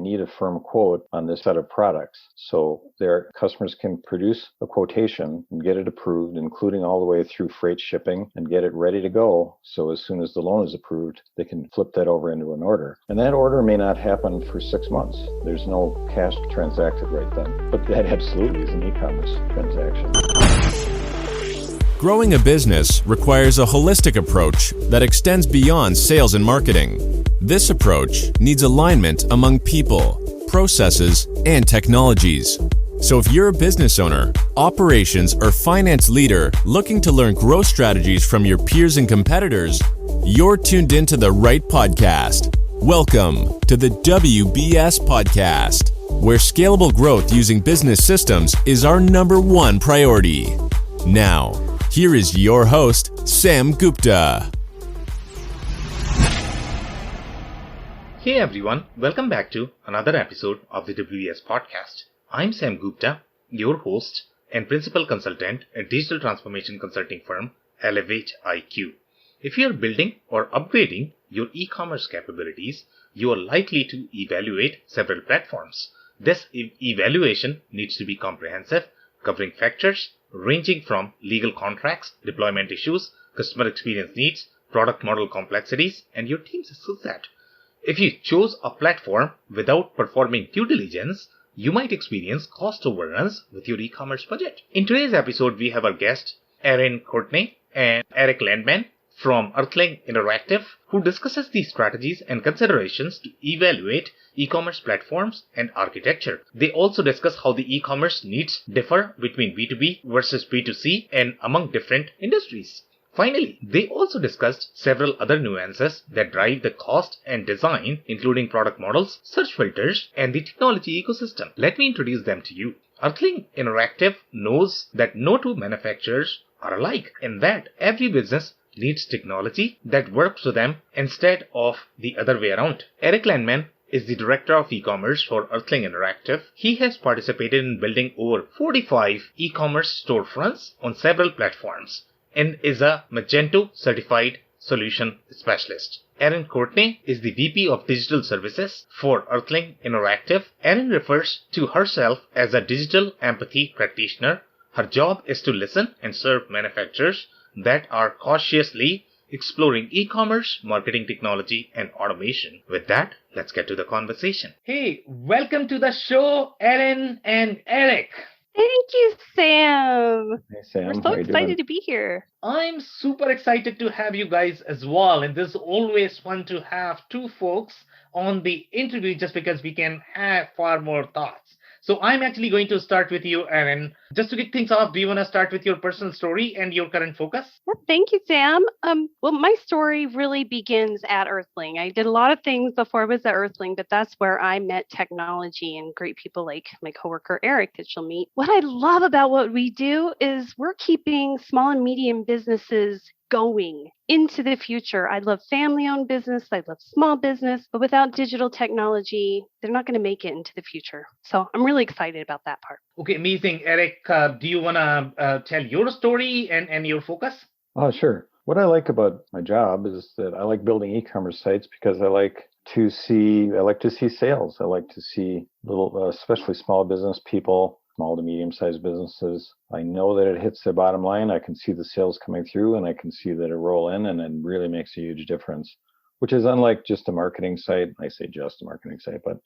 need a firm quote on this set of products. So their customers can produce a quotation and get it approved, including all the way through freight shipping, and get it ready to go. So as soon as the loan is approved, they can flip that over into an order. And that order may not happen for 6 months. There's no cash transacted right then. But that absolutely is an e-commerce transaction. Growing a business requires a holistic approach that extends beyond sales and marketing. This approach needs alignment among people, processes, and technologies. So if you're a business owner, operations, or finance leader looking to learn growth strategies from your peers and competitors, you're tuned into the right podcast. Welcome to the WBS Podcast, where scalable growth using business systems is our #1 priority. Now, here is your host, Sam Gupta. Hey everyone, welcome back to another episode of the WBS Podcast. I'm Sam Gupta, your host and principal consultant at digital transformation consulting firm Elevate IQ. If you're building or upgrading your e-commerce capabilities, you are likely to evaluate several platforms. This evaluation needs to be comprehensive, covering factors ranging from legal contracts, deployment issues, customer experience needs, product model complexities, and your team's skill set. If you chose a platform without performing due diligence, you might experience cost overruns with your e-commerce budget. In today's episode, we have our guests, Erin, Courtnay, and Landmann from Earthling Interactive, who discusses the strategies and considerations to evaluate e-commerce platforms and architecture. They also discuss how the e-commerce needs differ between B2B versus B2C and among different industries. Finally, they also discussed several other nuances that drive the cost and design, including product models, search filters, and the technology ecosystem. Let me introduce them to you. Earthling Interactive knows that no two manufacturers are alike, and that every business needs technology that works for them instead of the other way around. Landmann is the director of e-commerce for Earthling Interactive. He has participated in building over 45 e-commerce storefronts on several platforms and is a Magento certified solution specialist. Erin Courtnay is the VP of Digital Services for Earthling Interactive. Erin refers to herself as a digital empathy practitioner. Her job is to listen and serve manufacturers that are cautiously exploring e-commerce, marketing technology, and automation. With that, let's get to the conversation. Hey, welcome to the show, Erin and Eric. Thank you, Sam. Hey, Sam. We're so excited to be here. I'm super excited to have you guys as well. And this is always fun to have two folks on the interview just because we can have far more thoughts. So I'm actually going to start with you, Erin. Just to kick things off, do you want to start with your personal story and your current focus? Well, thank you, Sam. Well, my story really begins at Earthling. I did a lot of things before I was at Earthling, but that's where I met technology and great people like my coworker, Eric, that you'll meet. What I love about what we do is we're keeping small and medium businesses going into the future. I love family-owned business. I love small business, but without digital technology, they're not going to make it into the future. So I'm really excited about that part. Okay, amazing. Eric, do you want to tell your story and your focus? Oh, sure. What I like about my job is that I like building e-commerce sites because I like to see sales. I like to see little, especially small business people, small to medium-sized businesses. I know that it hits their bottom line. I can see the sales coming through, and I can see that it roll in, and it really makes a huge difference, which is unlike just a marketing site. I say just a marketing site, but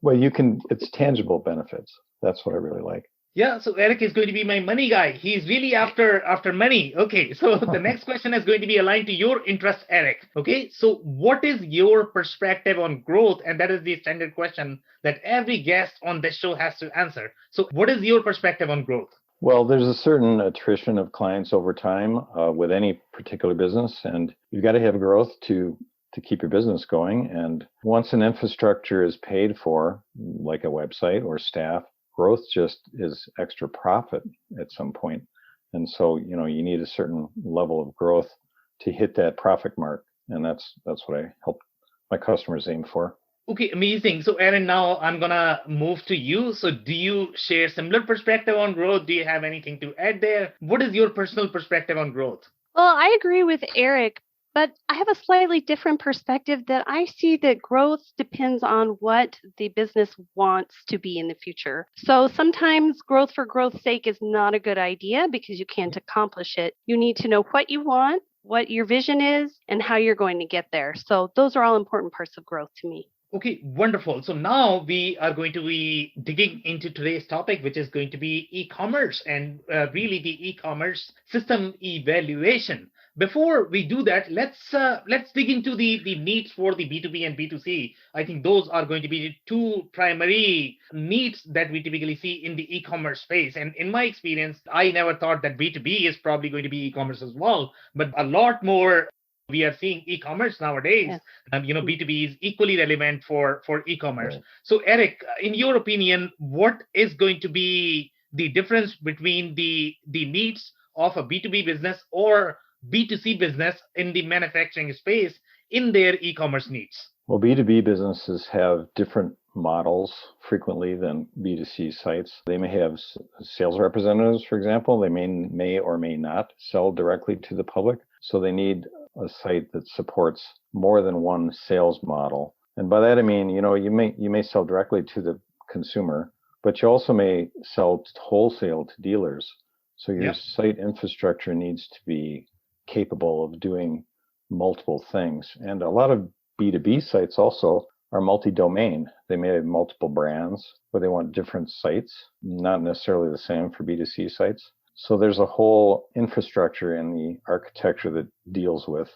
well, it's tangible benefits. That's what I really like. Yeah, so Eric is going to be my money guy. He's really after money. Okay, so the next question is going to be aligned to your interest, Eric. Okay, so what is your perspective on growth? And that is the standard question that every guest on this show has to answer. So what is your perspective on growth? Well, there's a certain attrition of clients over time with any particular business, and you've got to have growth to keep your business going. And once an infrastructure is paid for, like a website or staff, growth just is extra profit at some point. And so, you need a certain level of growth to hit that profit mark. And that's what I help my customers aim for. Okay, amazing. So Erin, now I'm going to move to you. So do you share similar perspective on growth? Do you have anything to add there? What is your personal perspective on growth? Well, I agree with Eric, But I have a slightly different perspective that I see that growth depends on what the business wants to be in the future. So sometimes growth for growth's sake is not a good idea because you can't accomplish it. You need to know what you want, what your vision is, and how you're going to get there. So those are all important parts of growth to me. Okay, wonderful. So now we are going to be digging into today's topic, which is going to be e-commerce and really the e-commerce system evaluation. Before we do that, let's dig into the needs for the B2B and B2C. I think those are going to be the two primary needs that we typically see in the e-commerce space. And in my experience, I never thought that B2B is probably going to be e-commerce as well, but a lot more we are seeing e-commerce nowadays. Yes. B2B is equally relevant for e-commerce. Right. So Eric, in your opinion, what is going to be the difference between the needs of a B2B business or B2C business in the manufacturing space in their e-commerce needs? Well, B2B businesses have different models frequently than B2C sites. They may have sales representatives, for example. They may or may not sell directly to the public. So they need a site that supports more than one sales model. And by that I mean, you may sell directly to the consumer, but you also may sell wholesale to dealers. So your site infrastructure needs to be capable of doing multiple things. And a lot of B2B sites also are multi-domain. They may have multiple brands, or they want different sites, not necessarily the same for B2C sites. So there's a whole infrastructure in the architecture that deals with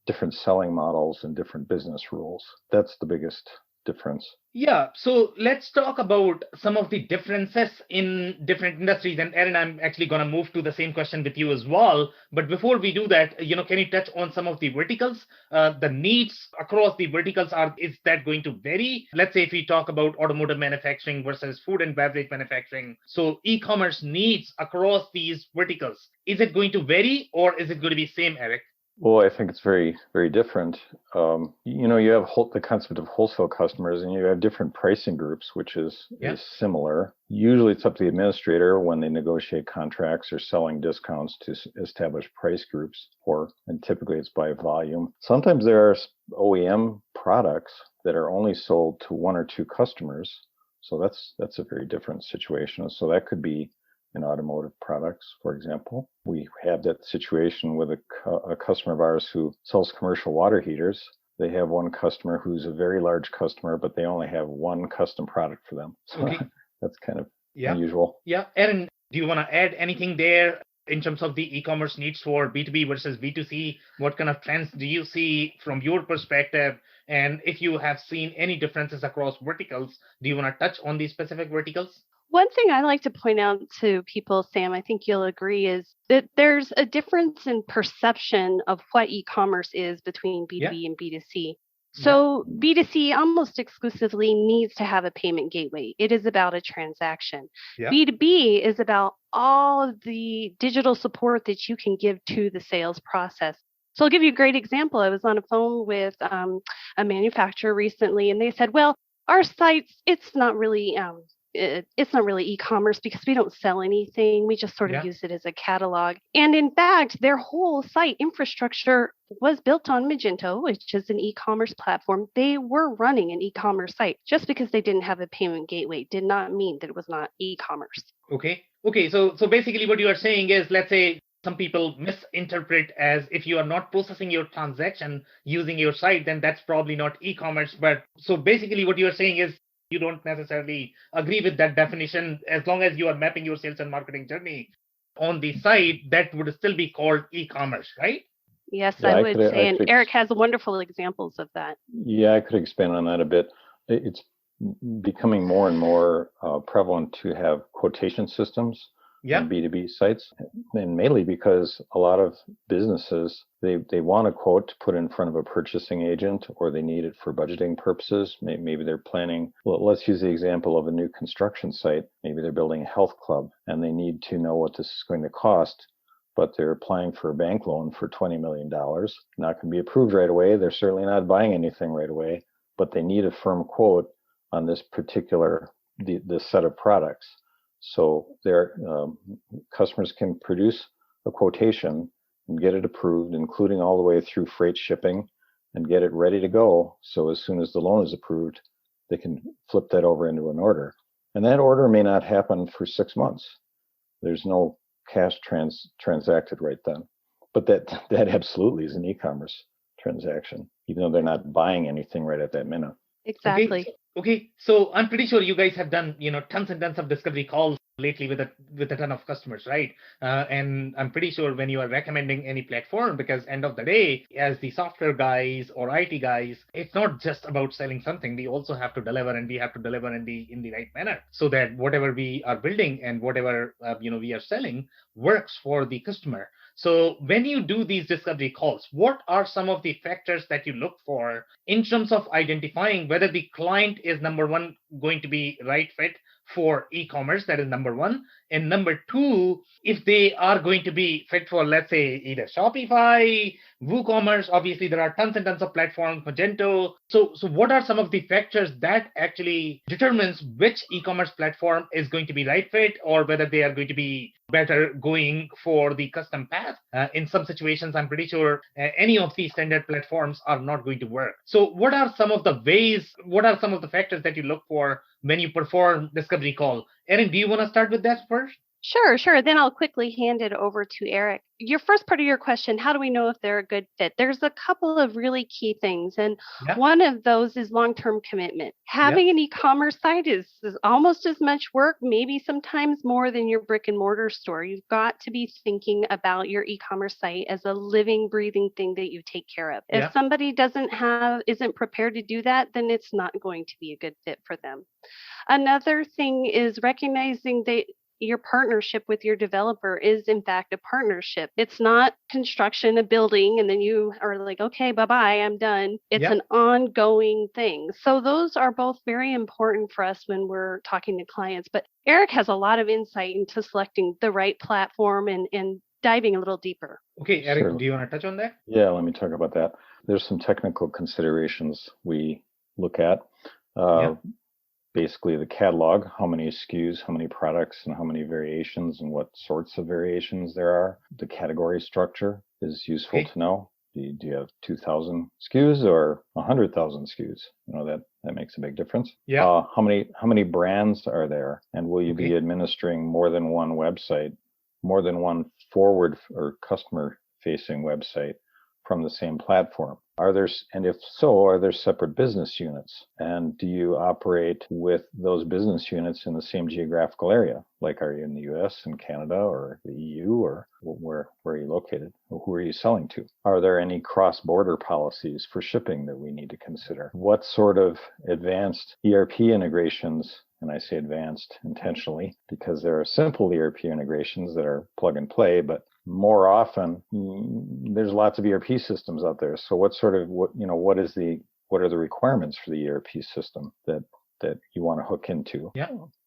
different selling models and different business rules. That's the biggest difference. Yeah, so let's talk about some of the differences in different industries. And Erin, I'm actually going to move to the same question with you as well. But before we do that, can you touch on some of the verticals? The needs across the verticals is that going to vary? Let's say if we talk about automotive manufacturing versus food and beverage manufacturing. So e-commerce needs across these verticals, is it going to vary or is it going to be same, Eric? Well, I think it's very, very different. You have the concept of wholesale customers, and you have different pricing groups, which is similar. Usually it's up to the administrator when they negotiate contracts or selling discounts to establish price groups, and typically it's by volume. Sometimes there are OEM products that are only sold to one or two customers. So that's a very different situation. So that could be in automotive products, for example. We have that situation with a customer of ours who sells commercial water heaters. They have one customer who's a very large customer, but they only have one custom product for them. So that's kind of unusual. Yeah. Erin, do you want to add anything there in terms of the e-commerce needs for B2B versus B2C? What kind of trends do you see from your perspective? And if you have seen any differences across verticals, do you want to touch on these specific verticals? One thing I like to point out to people, Sam, I think you'll agree, is that there's a difference in perception of what e-commerce is between B2B and B2C. So B2C almost exclusively needs to have a payment gateway. It is about a transaction. B2B is about all of the digital support that you can give to the sales process. So I'll give you a great example. I was on a phone with a manufacturer recently, and they said, well, our sites, it's not really e-commerce because we don't sell anything. We just sort of use it as a catalog. And in fact, their whole site infrastructure was built on Magento, which is an e-commerce platform. They were running an e-commerce site. Just because they didn't have a payment gateway did not mean that it was not e-commerce. Okay. So basically what you are saying is, let's say some people misinterpret as if you are not processing your transaction using your site, then that's probably not e-commerce. But so basically what you are saying is, you don't necessarily agree with that definition. As long as you are mapping your sales and marketing journey on the site, that would still be called e-commerce, right? Yes, I would say. And Eric has wonderful examples of that. Yeah, I could expand on that a bit. It's becoming more and more prevalent to have quotation systems on B2B sites, and mainly because a lot of businesses, they want a quote to put in front of a purchasing agent, or they need it for budgeting purposes. Maybe they're planning, well, let's use the example of a new construction site. Maybe they're building a health club and they need to know what this is going to cost, but they're applying for a bank loan for $20 million. Not going to be approved right away. They're certainly not buying anything right away, but they need a firm quote on this particular, the set of products. So their customers can produce a quotation, and get it approved, including all the way through freight shipping, and get it ready to go. So as soon as the loan is approved, they can flip that over into an order. And that order may not happen for 6 months. There's no cash transacted right then. But that absolutely is an e-commerce transaction, even though they're not buying anything right at that minute. Exactly. Okay. So I'm pretty sure you guys have done, tons and tons of discovery calls lately with a ton of customers, right? And I'm pretty sure when you are recommending any platform, because end of the day, as the software guys or IT guys, it's not just about selling something. We also have to deliver, and we have to deliver in the right manner, so that whatever we are building and whatever we are selling works for the customer. So when you do these discovery calls, what are some of the factors that you look for in terms of identifying whether the client is, number one, going to be right fit for e-commerce? That is number one. And number two, if they are going to be fit for, let's say, either Shopify, WooCommerce. Obviously, there are tons and tons of platforms, Magento. So what are some of the factors that actually determines which e-commerce platform is going to be right fit, or whether they are going to be better going for the custom path? In some situations, I'm pretty sure any of these standard platforms are not going to work. So what are some of the factors that you look for when you perform discovery call? Erin, do you want to start with that first? Sure. Then I'll quickly hand it over to Eric. Your first part of your question, how do we know if they're a good fit? There's a couple of really key things. And one of those is long-term commitment. Having an e-commerce site is almost as much work, maybe sometimes more than your brick and mortar store. You've got to be thinking about your e-commerce site as a living, breathing thing that you take care of. If somebody isn't prepared to do that, then it's not going to be a good fit for them. Another thing is recognizing that your partnership with your developer is in fact a partnership. It's not construction, a building, and then you are like, okay, bye-bye, I'm done. It's an ongoing thing. So those are both very important for us when we're talking to clients. But Eric has a lot of insight into selecting the right platform and diving a little deeper. Okay, Eric, do you want to touch on that? Yeah, let me talk about that. There's some technical considerations we look at. Basically the catalog, how many SKUs, how many products, and how many variations, and what sorts of variations there are. The category structure is useful to know. Do you have 2,000 SKUs or 100,000 SKUs? That makes a big difference. How many brands are there, and will you be administering more than one website, more than one forward or customer-facing website from the same platform? And if so, are there separate business units? And do you operate with those business units in the same geographical area? Like, are you in the US and Canada or the EU, or where are you located? Or who are you selling to? Are there any cross-border policies for shipping that we need to consider? What sort of advanced ERP integrations, and I say advanced intentionally because there are simple ERP integrations that are plug and play, but more often there's lots of ERP systems out there. So what are the requirements for the ERP system that you want to hook into?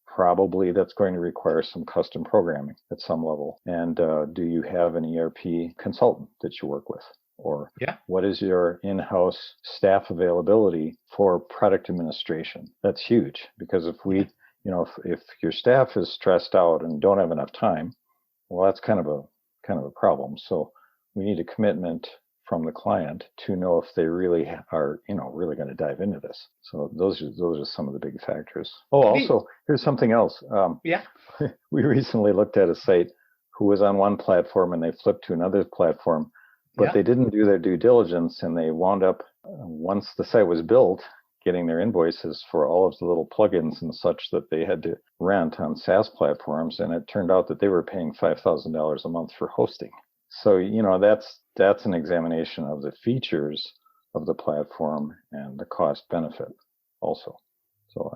Probably that's going to require some custom programming at some level. And do you have an ERP consultant that you work with? Or what is your in-house staff availability for product administration? That's huge, because if if your staff is stressed out and don't have enough time, well, that's kind of a problem. So we need a commitment from the client to know if they really are, really going to dive into this. So those are some of the big factors. Oh, also, here's something else. We recently looked at a site who was on one platform and they flipped to another platform, but they didn't do their due diligence, and they wound up, once the site was built, getting their invoices for all of the little plugins and such that they had to rent on SaaS platforms, and it turned out that they were paying $5,000 a month for hosting. So, that's an examination of the features of the platform and the cost benefit also. So,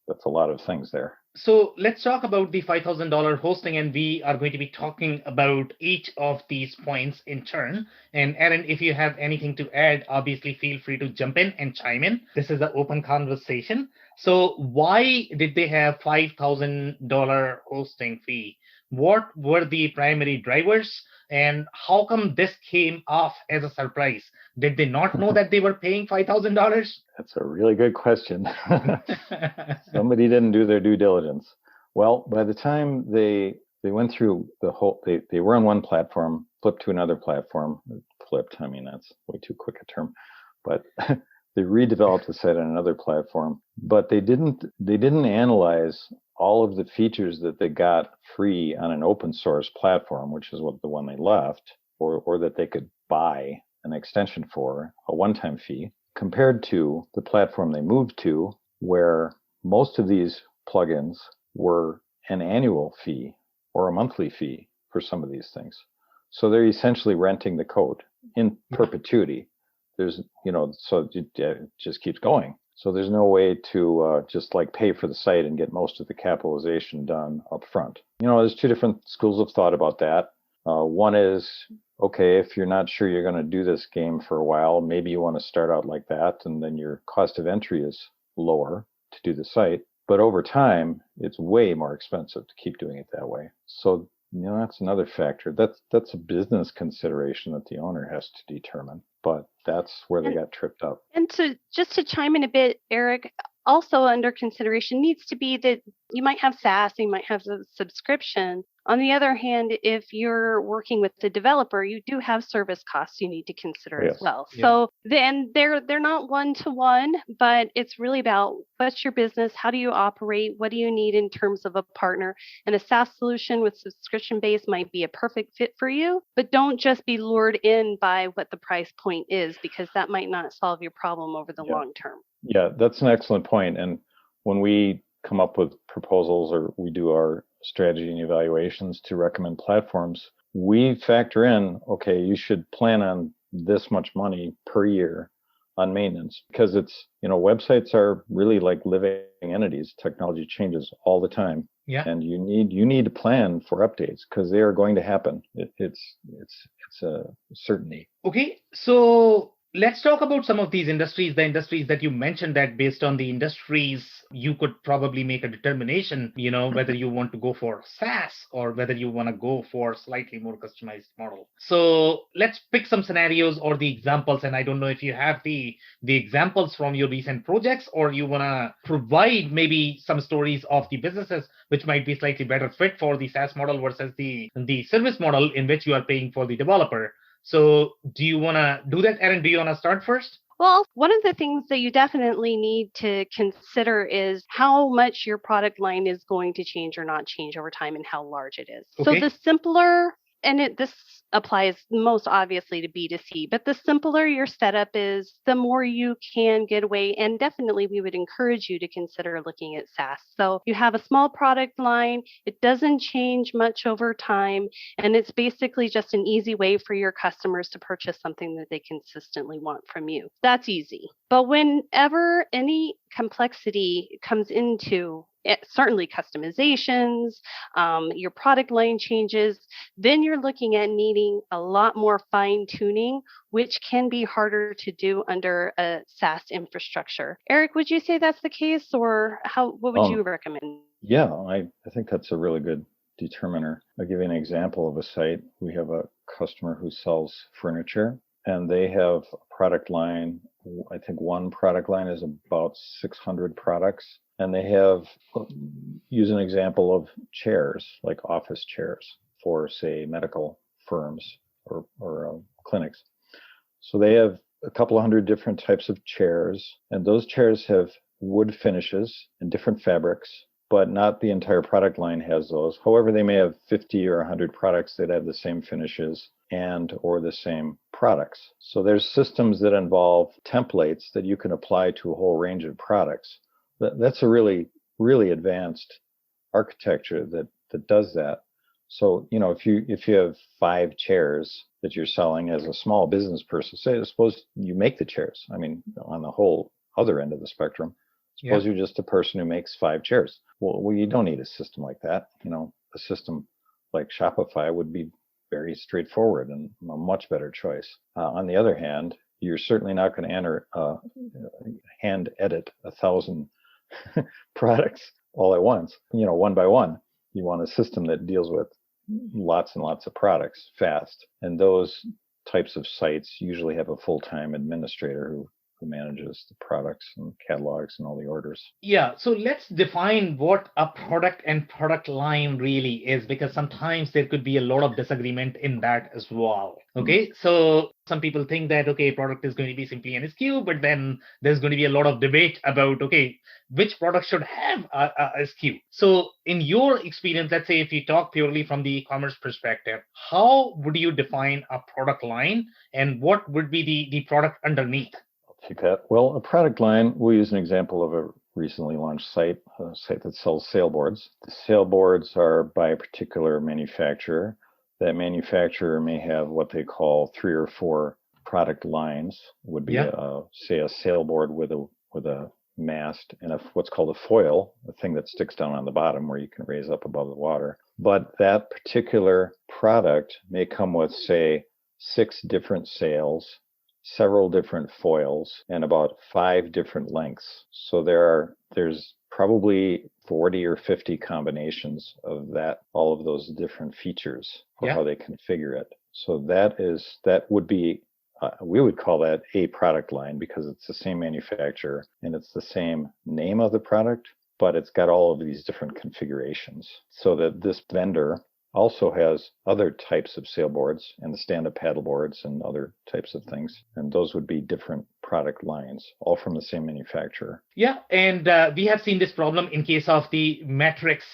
that's a lot of things there. So let's talk about the $5,000 hosting, and we are going to be talking about each of these points in turn. And Erin, if you have anything to add, obviously feel free to jump in and chime in. This is an open conversation. So why did they have $5,000 hosting fee? What were the primary drivers, and how come this came off as a surprise? Did they not know that they were paying $5,000? That's a really good question. Somebody didn't do their due diligence. Well, by the time they they went through the whole, they were on one platform, flipped to another platform, flipped, I mean, that's way too quick a term, but they redeveloped the site on another platform, but they didn't analyze all of the features that they got free on an open source platform, which is what the one they left, or that they could buy an extension for a one-time fee, compared to the platform they moved to, where most of these plugins were an annual fee or a monthly fee for some of these things. So they're essentially renting the code in perpetuity. There's, so it just keeps going. So there's no way to just like pay for the site and get most of the capitalization done up front. There's two different schools of thought about that. One is, okay, if you're not sure you're going to do this game for a while, maybe you want to start out like that, and then your cost of entry is lower to do the site. But over time, it's way more expensive to keep doing it that way. So, that's another factor. That's a business consideration that the owner has to determine. But that's where they got tripped up. And just to chime in a bit, Eric, also under consideration needs to be that you might have SaaS, you might have a subscription. On the other hand, if you're working with the developer, you do have service costs you need to consider as well. Yeah. So then they're not one-to-one, but it's really about what's your business, how do you operate, what do you need in terms of a partner, and a SaaS solution with subscription base might be a perfect fit for you, but don't just be lured in by what the price point is, because that might not solve your problem over the long term. Yeah, that's an excellent point. And when we come up with proposals or we do our strategy and evaluations to recommend platforms, we factor in, okay, you should plan on this much money per year on maintenance, because it's, websites are really like living entities. Technology changes all the time. Yeah. And you need to plan for updates because they are going to happen. It's a certainty. Okay. So let's talk about some of these industries, the industries that you mentioned, that based on the industries, you could probably make a determination, whether you want to go for SaaS or whether you want to go for slightly more customized model. So let's pick some scenarios or the examples. And I don't know if you have the examples from your recent projects, or you want to provide maybe some stories of the businesses which might be slightly better fit for the SaaS model versus the service model in which you are paying for the developer. So do you want to do that, Erin? Do you want to start first? Well, one of the things that you definitely need to consider is how much your product line is going to change or not change over time and how large it is. Okay. So the simpler, and this applies most obviously to B2C, but the simpler your setup is, the more you can get away. And definitely we would encourage you to consider looking at SaaS. So you have a small product line, it doesn't change much over time, and it's basically just an easy way for your customers to purchase something that they consistently want from you. That's easy. But whenever any complexity comes into certainly customizations, your product line changes, then you're looking at needing a lot more fine tuning, which can be harder to do under a SaaS infrastructure. Eric, would you say that's the case, or what would you recommend? Yeah, I think that's a really good determiner. I'll give you an example of a site. We have a customer who sells furniture, and they have a product line. I think one product line is about 600 products. And they have, use an example of chairs, like office chairs for, say, medical firms or clinics. So they have a couple of hundred different types of chairs, and those chairs have wood finishes and different fabrics, but not the entire product line has those. However, they may have 50 or 100 products that have the same finishes and or the same products. So there's systems that involve templates that you can apply to a whole range of products. That's a really, really advanced architecture that does that. So, if you have 5 chairs that you're selling as a small business person, suppose you make the chairs. I mean, on the whole other end of the spectrum, suppose you're just a person who makes 5 chairs. Well, you don't need a system like that. A system like Shopify would be very straightforward and a much better choice. On the other hand, you're certainly not going to hand edit 1,000 products all at once, one by one. You want a system that deals with lots and lots of products fast. And those types of sites usually have a full-time administrator who who manages the products and catalogs and all the orders. Yeah, so let's define what a product and product line really is, because sometimes there could be a lot of disagreement in that as well. Okay, so some people think that, okay, product is going to be simply an SKU, but then there's going to be a lot of debate about, okay, which product should have a SKU. So in your experience, let's say if you talk purely from the e-commerce perspective, how would you define a product line and what would be the product underneath? Take that. Well, a product line, we'll use an example of a recently launched site, a site that sells sailboards. The sailboards are by a particular manufacturer. That manufacturer may have what they call 3 or 4 product lines. It would be, say, a sailboard with a mast and what's called a foil, a thing that sticks down on the bottom where you can raise up above the water. But that particular product may come with, say, 6 different sails, several different foils, and about 5 different lengths. So there's probably 40 or 50 combinations of all of those different features for how they configure it. So that would be, we would call that a product line because it's the same manufacturer and it's the same name of the product, but it's got all of these different configurations. So that this vendor also has other types of sailboards and the stand-up paddleboards and other types of things. And those would be different product lines, all from the same manufacturer. Yeah, and we have seen this problem in case of the matrix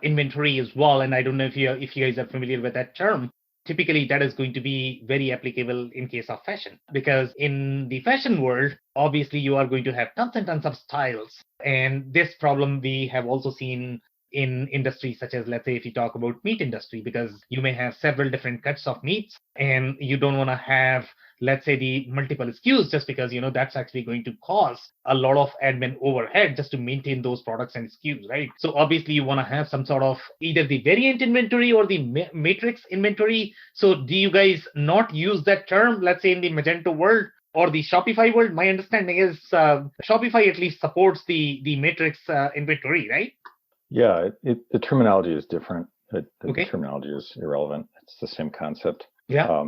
inventory as well. And I don't know if you guys are familiar with that term. Typically, that is going to be very applicable in case of fashion, because in the fashion world, obviously, you are going to have tons and tons of styles. And this problem we have also seen in industries such as, let's say, if you talk about meat industry, because you may have several different cuts of meats and you don't want to have, let's say, the multiple SKUs just because, that's actually going to cause a lot of admin overhead just to maintain those products and SKUs, right? So obviously you want to have some sort of either the variant inventory or the matrix inventory. So do you guys not use that term, let's say in the Magento world or the Shopify world? My understanding is Shopify at least supports the matrix inventory, right? Yeah, the terminology is different. The terminology is irrelevant. It's the same concept. Yeah.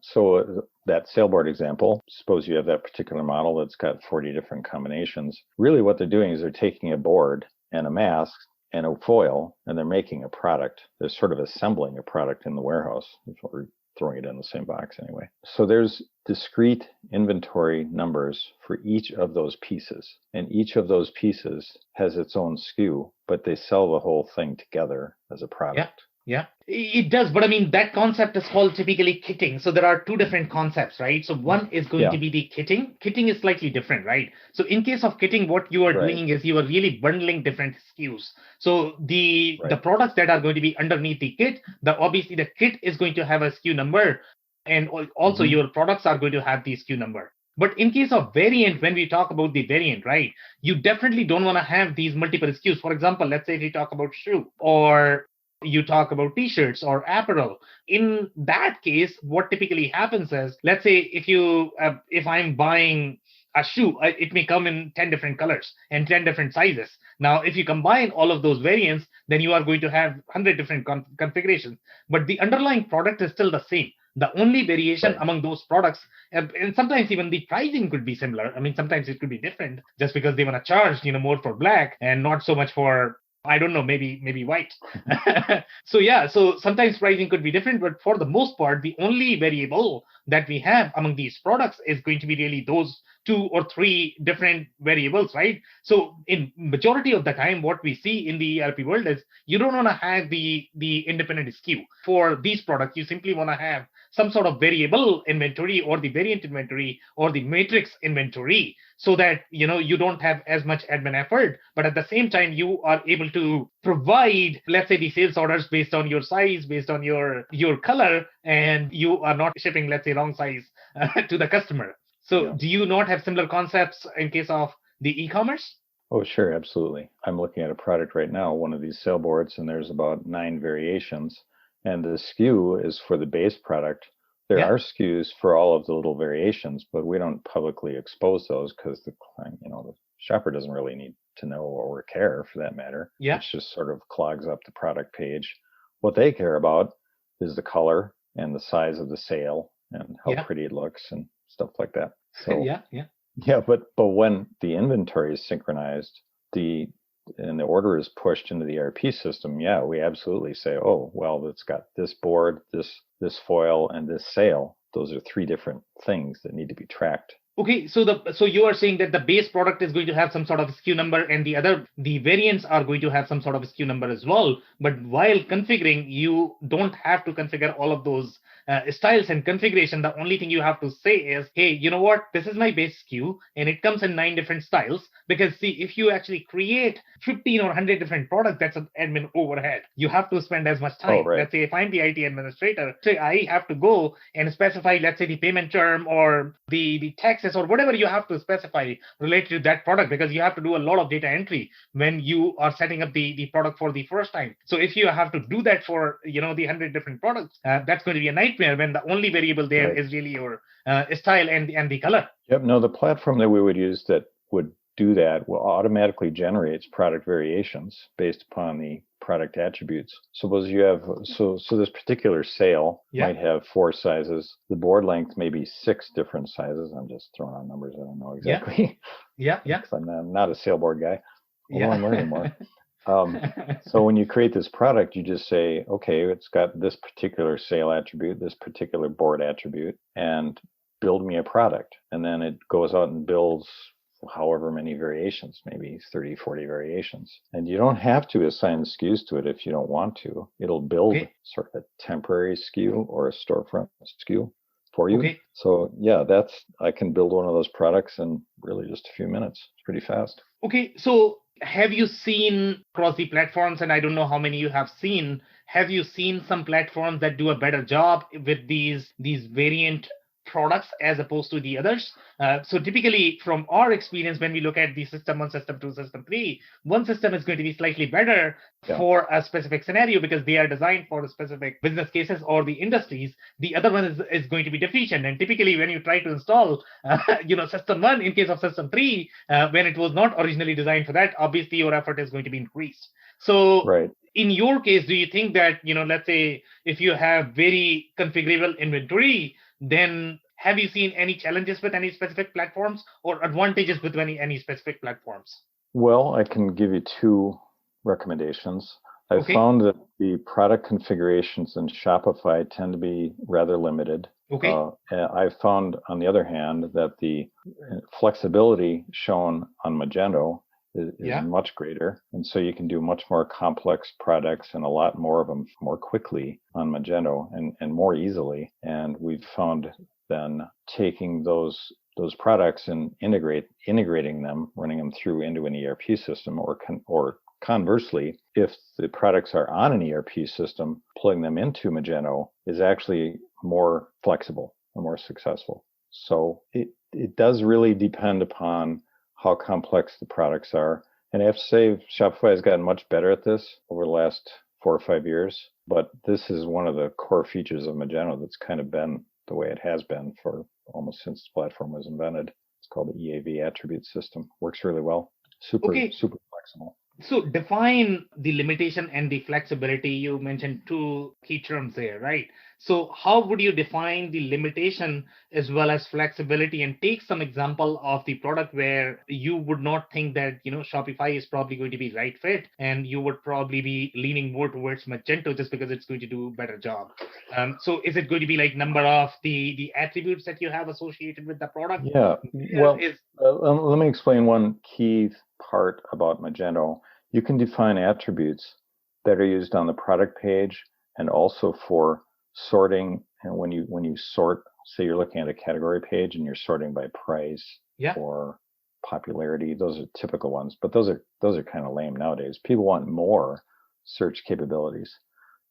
So that sailboard example, suppose you have that particular model that's got 40 different combinations. Really what they're doing is they're taking a board and a mast and a foil, and they're making a product. They're sort of assembling a product in the warehouse. We're throwing it in the same box anyway. So there's discrete inventory numbers for each of those pieces. And each of those pieces has its own SKU, but they sell the whole thing together as a product. Yeah, it does. But I mean, that concept is called typically kitting. So there are 2 different concepts, right? So one is going to be the kitting. Kitting is slightly different, right? So in case of kitting, what you are doing is you are really bundling different SKUs. So the products that are going to be underneath the kit, obviously the kit is going to have a SKU number, and also your products are going to have the SKU number. But in case of variant, when we talk about the variant, right, you definitely don't want to have these multiple SKUs. For example, let's say if you talk about shoe or you talk about t-shirts or apparel. In that case, what typically happens is, let's say if I'm buying a shoe, it may come in 10 different colors and 10 different sizes. Now, if you combine all of those variants, then you are going to have 100 different configurations. But the underlying product is still the same. The only variation among those products, and sometimes even the pricing could be similar. I mean, sometimes it could be different just because they want to charge, more for black and not so much for, I don't know, maybe white. So sometimes pricing could be different, but for the most part, the only variable that we have among these products is going to be really those 2 or 3 different variables, right? So in majority of the time, what we see in the ERP world is you don't want to have the independent SKU for these products. You simply want to have some sort of variable inventory or the variant inventory or the matrix inventory so that, you don't have as much admin effort, but at the same time, you are able to provide, let's say, the sales orders based on your size, based on your color, and you are not shipping, let's say, wrong size to the customer. So do you not have similar concepts in case of the e-commerce? Oh, sure. Absolutely. I'm looking at a product right now, one of these sailboards, and there's about 9 variations. And the SKU is for the base product. There are SKUs for all of the little variations, but we don't publicly expose those because the shopper doesn't really need to know or care for that matter. Yeah. It just sort of clogs up the product page. What they care about is the color and the size of the sail and how pretty it looks and stuff like that. So Yeah, but when the inventory is synchronized, and the order is pushed into the ERP system, yeah, we absolutely say, oh, well, it's got this board, this foil, and this sale. Those are three different things that need to be tracked. Okay, so you are saying that the base product is going to have some sort of SKU number, and the variants are going to have some sort of SKU number as well. But while configuring, you don't have to configure all of those styles and configuration. The only thing you have to say is, hey, you know what? This is my base SKU, and it comes in 9 different styles. Because see, if you actually create 15 or 100 different products, that's an admin overhead. You have to spend as much time. Oh, right. Let's say if I'm the IT administrator, say I have to go and specify, let's say, the payment term or the taxes or whatever you have to specify related to that product, because you have to do a lot of data entry when you are setting up the product for the first time. So if you have to do that for the 100 different products, that's going to be a nightmare when the only variable there is really your style and the color. Yep. No, the platform that we would use that would do that will automatically generates product variations based upon the product attributes. Suppose you have so this particular sale might have 4 sizes. The board length may be 6 different sizes. I'm just throwing out numbers. I don't know exactly. Yeah. Because I'm not a sale board guy. Although I'm learning more. So when you create this product, you just say, okay, it's got this particular sale attribute, this particular board attribute, and build me a product. And then it goes out and builds however many variations, maybe 30, 40 variations. And you don't have to assign SKUs to it if you don't want to. It'll build sort of a temporary SKU or a storefront SKU for you. So yeah, I can build one of those products in really just a few minutes. It's pretty fast. Okay, so have you seen across the platforms, and I don't know how many you have seen some platforms that do a better job with these variant products as opposed to the others? So typically from our experience, when we look at the system 1, system 2, system 3, one system is going to be slightly better for a specific scenario because they are designed for specific business cases or the industries. The other one is going to be deficient. And typically when you try to install system 1 in case of system 3, when it was not originally designed for that, obviously your effort is going to be increased. So in your case, do you think that, let's say if you have very configurable inventory, then have you seen any challenges with any specific platforms or advantages with any specific platforms? Well, I can give you 2 recommendations. I found that the product configurations in Shopify tend to be rather limited. I found, on the other hand, that the flexibility shown on Magento is much greater. And so you can do much more complex products and a lot more of them more quickly on Magento and more easily. And we've found then taking those products and integrating them, running them through into an ERP system, or conversely, if the products are on an ERP system, pulling them into Magento is actually more flexible and more successful. So it does really depend upon how complex the products are. And I have to say, Shopify has gotten much better at this over the last 4 or 5 years. But this is one of the core features of Magento that's kind of been the way it has been for almost since the platform was invented. It's called the EAV attribute system. Works really well. Super flexible. So define the limitation and the flexibility. You mentioned 2 key terms there, right? So how would you define the limitation as well as flexibility, and take some example of the product where you would not think that, Shopify is probably going to be right fit, and you would probably be leaning more towards Magento just because it's going to do a better job. So is it going to be like number of the attributes that you have associated with the product? Yeah. Well, let me explain one key part about Magento. You can define attributes that are used on the product page and also for sorting. And when you sort, say you're looking at a category page and you're sorting by price or popularity, those are typical ones. But those are kind of lame nowadays. People want more search capabilities.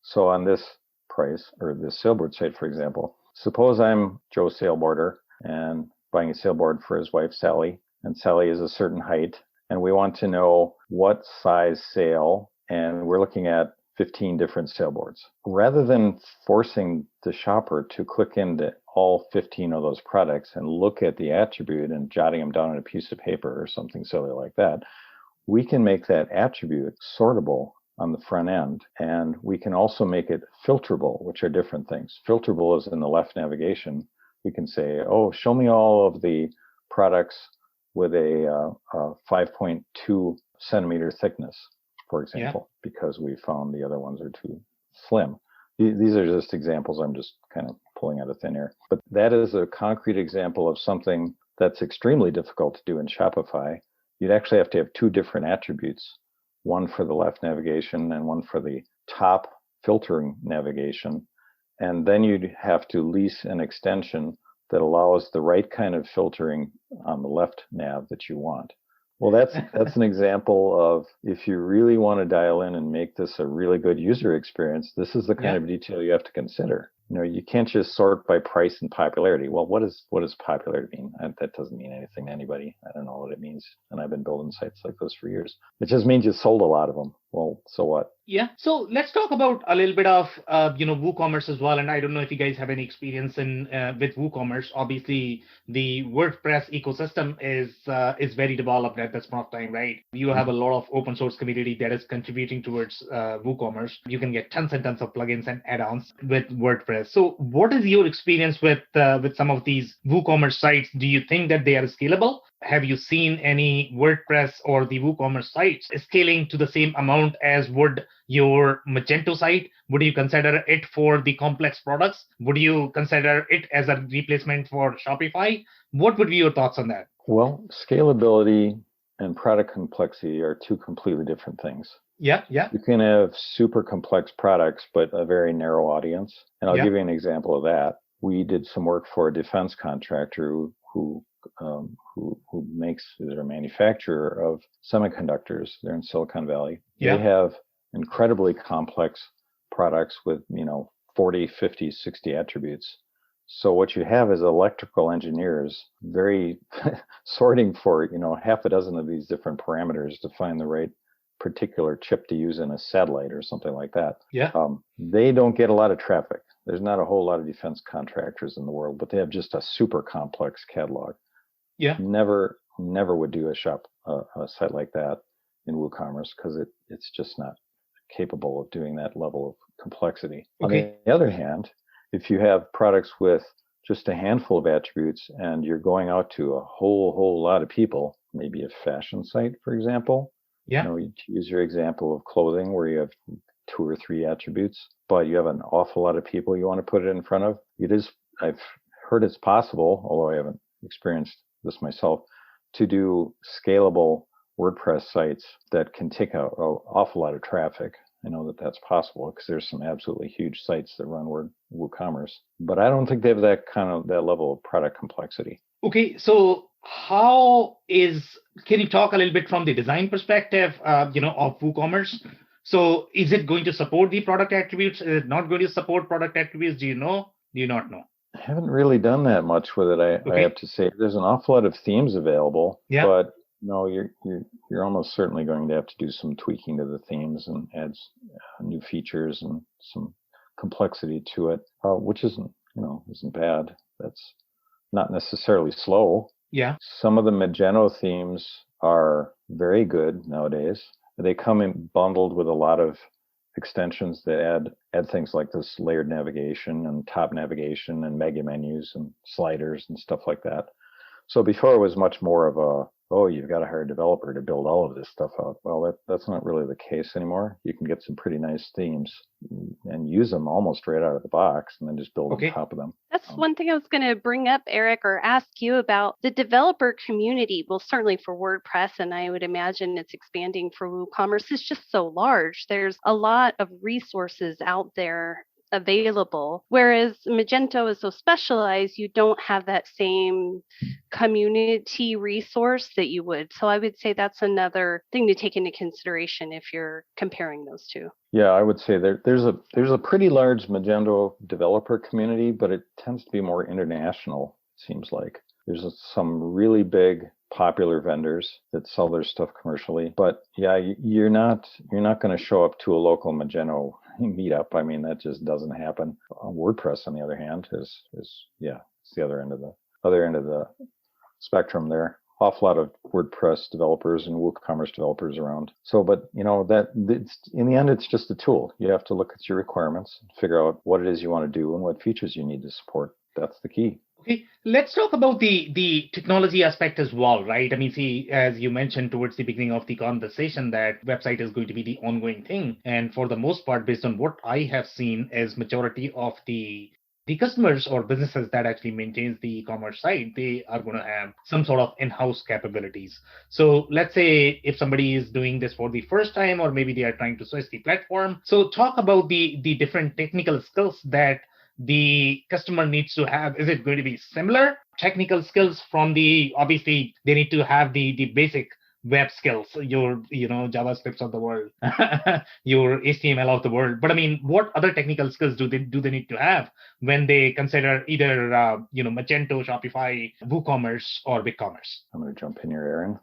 So on this price or this sailboard site, for example, suppose I'm Joe Sailboarder and buying a sailboard for his wife Sally, and Sally is a certain height, and we want to know what size sail, and we're looking at 15 different sailboards. Rather than forcing the shopper to click into all 15 of those products and look at the attribute and jotting them down on a piece of paper or something silly like that, we can make that attribute sortable on the front end. And we can also make it filterable, which are different things. Filterable is in the left navigation. We can say, oh, show me all of the products with a 5.2 centimeter thickness, for example, because we found the other ones are too slim. These are just examples I'm just kind of pulling out of thin air. But that is a concrete example of something that's extremely difficult to do in Shopify. You'd actually have to have two different attributes, one for the left navigation and one for the top filtering navigation. And then you'd have to lease an extension that allows the right kind of filtering on the left nav that you want. Well, that's an example of, if you really want to dial in and make this a really good user experience, this is the kind of detail you have to consider. You can't just sort by price and popularity. Well, what does popularity mean? That doesn't mean anything to anybody. I don't know what it means. And I've been building sites like this for years. It just means you sold a lot of them. Well, so what? Yeah. So let's talk about a little bit of, WooCommerce as well. And I don't know if you guys have any experience with WooCommerce. Obviously, the WordPress ecosystem is very developed at this point of time, right? You have a lot of open source community that is contributing towards WooCommerce. You can get tons and tons of plugins and add-ons with WordPress. So what is your experience with some of these WooCommerce sites? Do you think that they are scalable? Have you seen any WordPress or the WooCommerce sites scaling to the same amount as would your Magento site? Would you consider it for the complex products? Would you consider it as a replacement for Shopify? What would be your thoughts on that? Well, scalability and product complexity are two completely different things. Yeah. You can have super complex products, but a very narrow audience. And I'll give you an example of that. We did some work for a defense contractor who is a manufacturer of semiconductors. They're in Silicon Valley. They have incredibly complex products with 40, 50, 60 attributes. So what you have is electrical engineers very sorting for half a dozen of these different parameters to find the right particular chip to use in a satellite or something like that. They don't get a lot of traffic. There's not a whole lot of defense contractors in the world, but they have just a super complex catalog. Never would do a site like that in WooCommerce because it's just not capable of doing that level of complexity. On the other hand, if you have products with just a handful of attributes and you're going out to a whole lot of people, maybe a fashion site, for example, you use your example of clothing where you have 2 or 3 attributes, but you have an awful lot of people you want to put it in front of. I've heard it's possible, although I haven't experienced this myself, to do scalable WordPress sites that can take an awful lot of traffic. I know that that's possible because there's some absolutely huge sites that run WooCommerce, but I don't think they have that level of product complexity. Okay, so can you talk a little bit from the design perspective, of WooCommerce? So is it going to support the product attributes? Is it not going to support product attributes? Do you know? Do you not know? I haven't really done that much with it. I have to say, there's an awful lot of themes available, but you're almost certainly going to have to do some tweaking to the themes and add new features and some complexity to it, which isn't bad. That's not necessarily slow. Some of the Magento themes are very good nowadays. They come in bundled with a lot of extensions that add things like this layered navigation and top navigation and mega menus and sliders and stuff like that. So before it was much more of you've got to hire a developer to build all of this stuff out. Well, that's not really the case anymore. You can get some pretty nice themes and use them almost right out of the box and then just build on top of them. That's one thing I was going to bring up, Eric, or ask you about. The developer community, well, certainly for WordPress, and I would imagine it's expanding for WooCommerce, is just so large. There's a lot of resources out there available, whereas Magento is so specialized, you don't have that same community resource that you would. So I would say that's another thing to take into consideration if you're comparing those two. Yeah, I would say there's a pretty large Magento developer community, but it tends to be more international, it seems like. There's some really big popular vendors that sell their stuff commercially, but you're not going to show up to a local Magento meetup. I mean, that just doesn't happen. WordPress, on the other hand, is it's the other end of the spectrum there. Awful lot of WordPress developers and WooCommerce developers around. So, but in the end, it's just a tool. You have to look at your requirements, figure out what it is you want to do and what features you need to support. That's the key. Okay, let's talk about the technology aspect as well, right? I mean, see, as you mentioned towards the beginning of the conversation, that website is going to be the ongoing thing, and for the most part, based on what I have seen, as majority of the customers or businesses that actually maintains the e-commerce site, they are going to have some sort of in-house capabilities. So let's say if somebody is doing this for the first time, or maybe they are trying to switch the platform. So talk about the different technical skills that the customer needs to have. Is it going to be similar technical skills from the, obviously they need to have the basic web skills, your JavaScripts of the world, your HTML of the world. But I mean, what other technical skills do they need to have when they consider either Magento, Shopify, WooCommerce, or BigCommerce? I'm going to jump in here,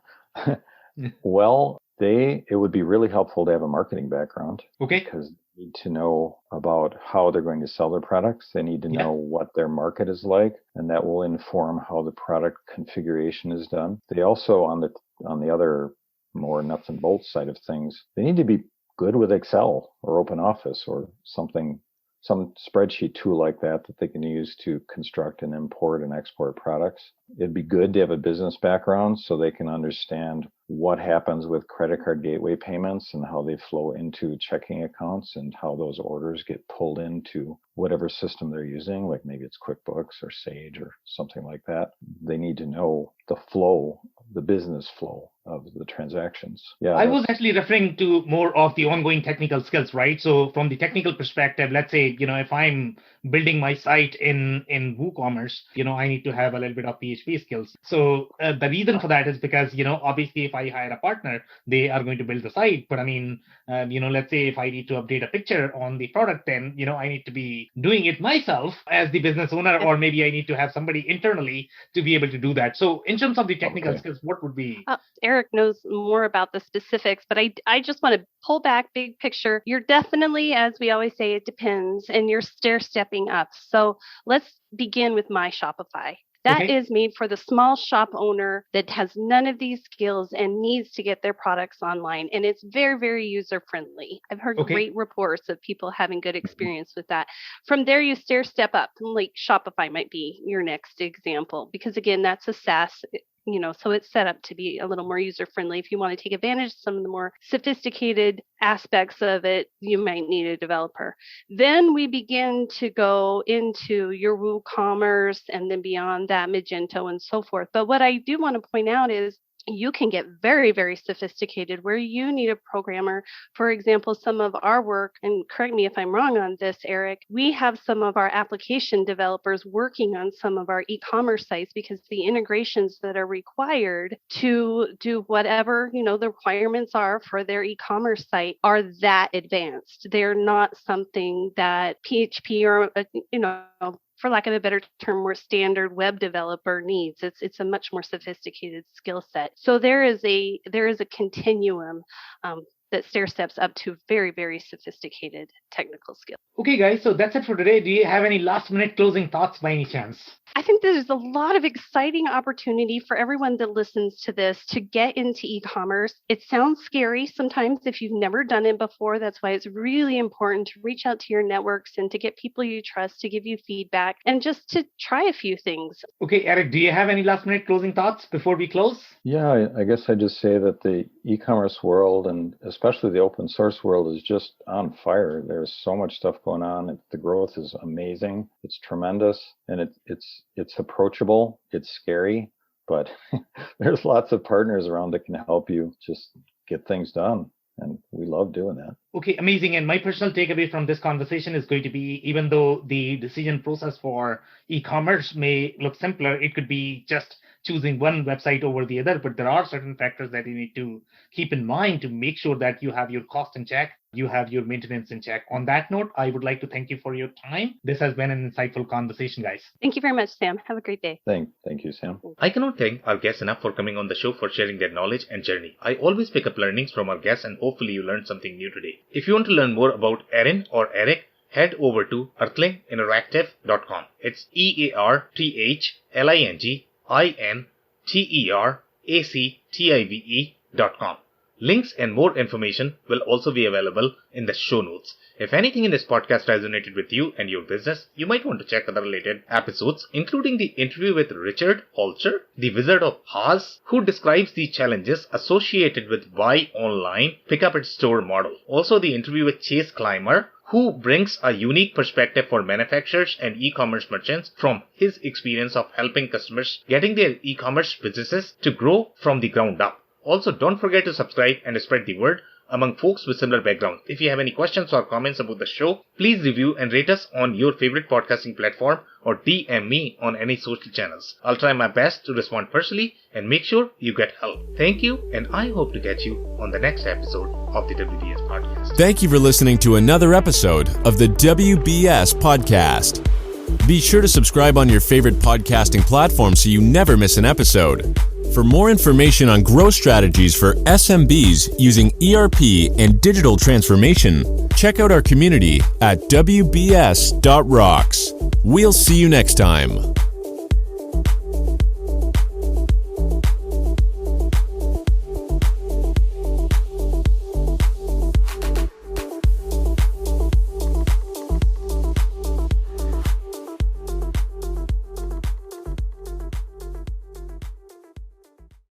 Erin. Well, it would be really helpful to have a marketing background. Okay. Because they need to know about how they're going to sell their products. They need to know what their market is like, and that will inform how the product configuration is done. They also, on the other more nuts and bolts side of things, they need to be good with Excel or Open Office or something, some spreadsheet tool like that they can use to construct and import and export products. It'd be good to have a business background so they can understand what happens with credit card gateway payments and how they flow into checking accounts and how those orders get pulled into whatever system they're using, like maybe it's QuickBooks or Sage or something like that. They need to know the flow, the business flow of the transactions. Yeah, I was actually referring to more of the ongoing technical skills, right? So from the technical perspective, let's say, if I'm building my site in WooCommerce, I need to have a little bit of PHP skills. So the reason for that is because, obviously if I hire a partner, they are going to build the site. But I mean, let's say if I need to update a picture on the product, then, I need to be doing it myself as the business owner, or maybe I need to have somebody internally to be able to do that. So in terms of the technical skills, what would be? Eric knows more about the specifics, but I just want to pull back big picture. You're definitely, as we always say, it depends, and you're stair-stepping up. So let's begin with My Shopify. That is made for the small shop owner that has none of these skills and needs to get their products online. And it's very, very user friendly. I've heard great reports of people having good experience with that. From there, you step up. Like Shopify might be your next example, because again, that's a SaaS. So it's set up to be a little more user friendly. If you want to take advantage of some of the more sophisticated aspects of it, you might need a developer. Then we begin to go into your WooCommerce and then beyond that, Magento and so forth. But what I do want to point out is you can get very, very sophisticated where you need a programmer. For example, some of our work, and correct me if I'm wrong on this, Eric, we have some of our application developers working on some of our e-commerce sites because the integrations that are required to do whatever, the requirements are for their e-commerce site are that advanced. They're not something that PHP or, for lack of a better term, more standard web developer needs. It's a much more sophisticated skill set. So there is a continuum that stair steps up to very, very sophisticated technical skills. Okay, guys, so that's it for today. Do you have any last-minute closing thoughts by any chance? I think there's a lot of exciting opportunity for everyone that listens to this to get into e-commerce. It sounds scary sometimes if you've never done it before. That's why it's really important to reach out to your networks and to get people you trust to give you feedback and just to try a few things. Okay, Eric, do you have any last-minute closing thoughts before we close? Yeah, I guess I just say that the e-commerce world, and especially the open source world, is just on fire. There's so much stuff going on. The growth is amazing. It's tremendous, and it's approachable. It's scary, but there's lots of partners around that can help you just get things done. And we love doing that. Okay, amazing. And my personal takeaway from this conversation is going to be, even though the decision process for e-commerce may look simpler, it could be just choosing one website over the other, but there are certain factors that you need to keep in mind to make sure that you have your cost in check, you have your maintenance in check. On that note, I would like to thank you for your time. This has been an insightful conversation, guys. Thank you very much, Sam. Have a great day. Thank you, Sam. I cannot thank our guests enough for coming on the show, for sharing their knowledge and journey. I always pick up learnings from our guests, and hopefully you learned something new today. If you want to learn more about Erin or Eric, head over to earthlinginteractive.com. It's EARTHLINGINTERACTIVE.com. Links and more information will also be available in the show notes. If anything in this podcast resonated with you and your business, you might want to check other related episodes, including the interview with Richard Holcher, the Wizard of Oz, who describes the challenges associated with buy online, pick up at store model. Also the interview with Chase Clymer, who brings a unique perspective for manufacturers and e-commerce merchants from his experience of helping customers getting their e-commerce businesses to grow from the ground up. Also, don't forget to subscribe and spread the word among folks with similar backgrounds. If you have any questions or comments about the show, please review and rate us on your favorite podcasting platform or DM me on any social channels. I'll try my best to respond personally and make sure you get help. Thank you, and I hope to catch you on the next episode of the WBS Podcast. Thank you for listening to another episode of the WBS Podcast. Be sure to subscribe on your favorite podcasting platform so you never miss an episode. For more information on growth strategies for SMBs using ERP and digital transformation, check out our community at WBS.rocks. We'll see you next time.